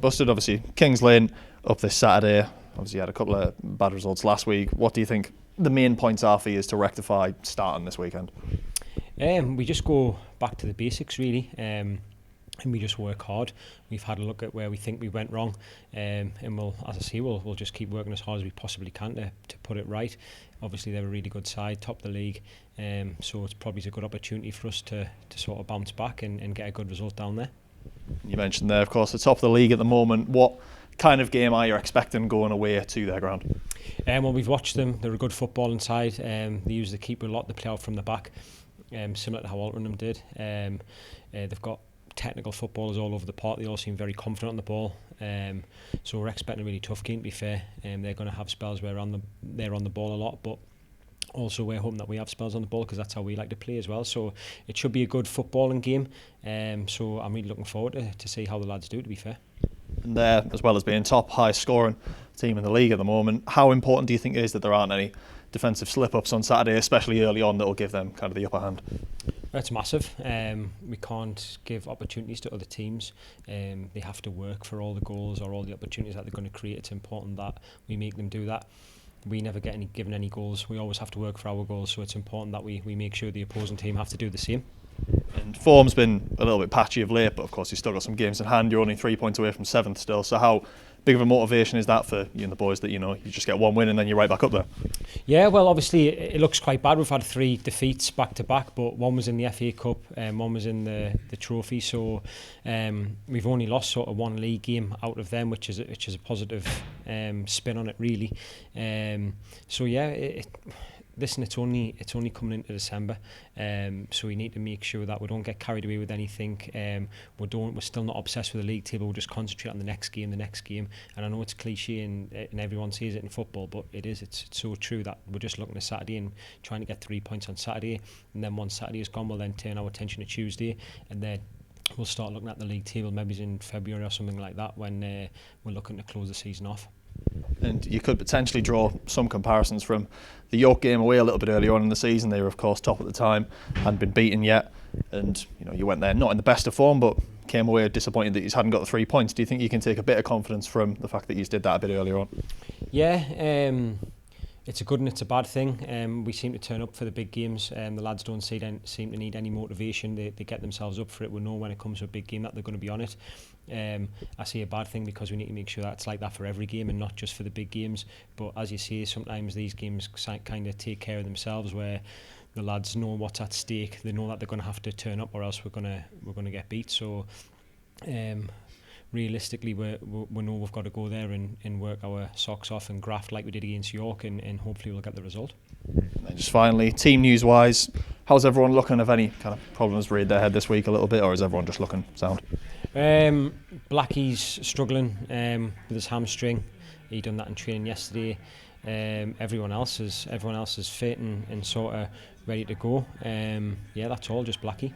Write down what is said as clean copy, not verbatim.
Busted, obviously. Kings Lynn up this Saturday. Obviously, you had a couple of bad results last week. What do you think the main points are for you to rectify starting this weekend? We just go back to the basics, really. And we just work hard. We've had a look at where we think we went wrong, and we'll, as I say, we'll just keep working as hard as we possibly can to put it right. Obviously, they're a really good side, top of the league, so it's probably a good opportunity for us to sort of bounce back and get a good result down there. You mentioned there, of course, the top of the league at the moment. What kind of game are you expecting going away to their ground? Well, we've watched them. They're a good footballing side. They use the keeper a lot. They play out from the back, similar to how Altrincham did. They've got technical footballers all over the park. They all seem very confident on the ball. So we're expecting a really tough game, to be fair. They're going to have spells where they're on the ball a lot, but also we're hoping that we have spells on the ball because that's how we like to play as well. So it should be a good footballing game. So I'm really looking forward to see how the lads do, to be fair. And there, as well as being top high scoring team in the league at the moment, how important do you think it is that there aren't any defensive slip-ups on Saturday, especially early on, that will give them kind of the upper hand? It's massive. We can't give opportunities to other teams. They have to work for all the goals or all the opportunities that they're going to create. It's important that we make them do that. We never get given any goals. We always have to work for our goals, so it's important that we make sure the opposing team have to do the same. And form's been a little bit patchy of late, but of course you've still got some games in hand. You're only 3 points away from 7th still, so how big of a motivation is that for you and the boys that you just get one win and then you're right back up there? Yeah, well, obviously it looks quite bad. We've had 3 defeats back to back, but one was in the FA Cup and one was in the trophy. So we've only lost sort of 1 league game out of them, which is a positive spin on it, really. So yeah, listen, it's only coming into December, so we need to make sure that we don't get carried away with anything. We're still not obsessed with the league table. We'll just concentrate on the next game. And I know it's cliche and everyone says it in football, but it's so true that we're just looking at Saturday and trying to get 3 points on Saturday, and then once Saturday is gone, we'll then turn our attention to Tuesday, and then we'll start looking at the league table maybe in February or something like that when we're looking to close the season off. And you could potentially draw some comparisons from the York game away a little bit earlier on in the season. They were, of course, top at the time, hadn't been beaten yet, and you went there not in the best of form, but came away disappointed that you hadn't got the 3 points. Do you think you can take a bit of confidence from the fact that you did that a bit earlier on? Yeah, it's a good and it's a bad thing. We seem to turn up for the big games. The lads don't seem to need any motivation. They get themselves up for it. We know when it comes to a big game that they're going to be on it. I see a bad thing because we need to make sure that it's like that for every game and not just for the big games. But as you say, sometimes these games kind of take care of themselves, where the lads know what's at stake. They know that they're going to have to turn up or else we're going to get beat. So realistically, we know we've got to go there and work our socks off and graft like we did against York, and hopefully we'll get the result. And just finally, team news-wise, how's everyone looking? Have any kind of problems reared their head this week a little bit, or is everyone just looking sound? Blackie's struggling with his hamstring. He done that in training yesterday. Everyone else is fit and sort of ready to go. Yeah, that's all, just Blackie.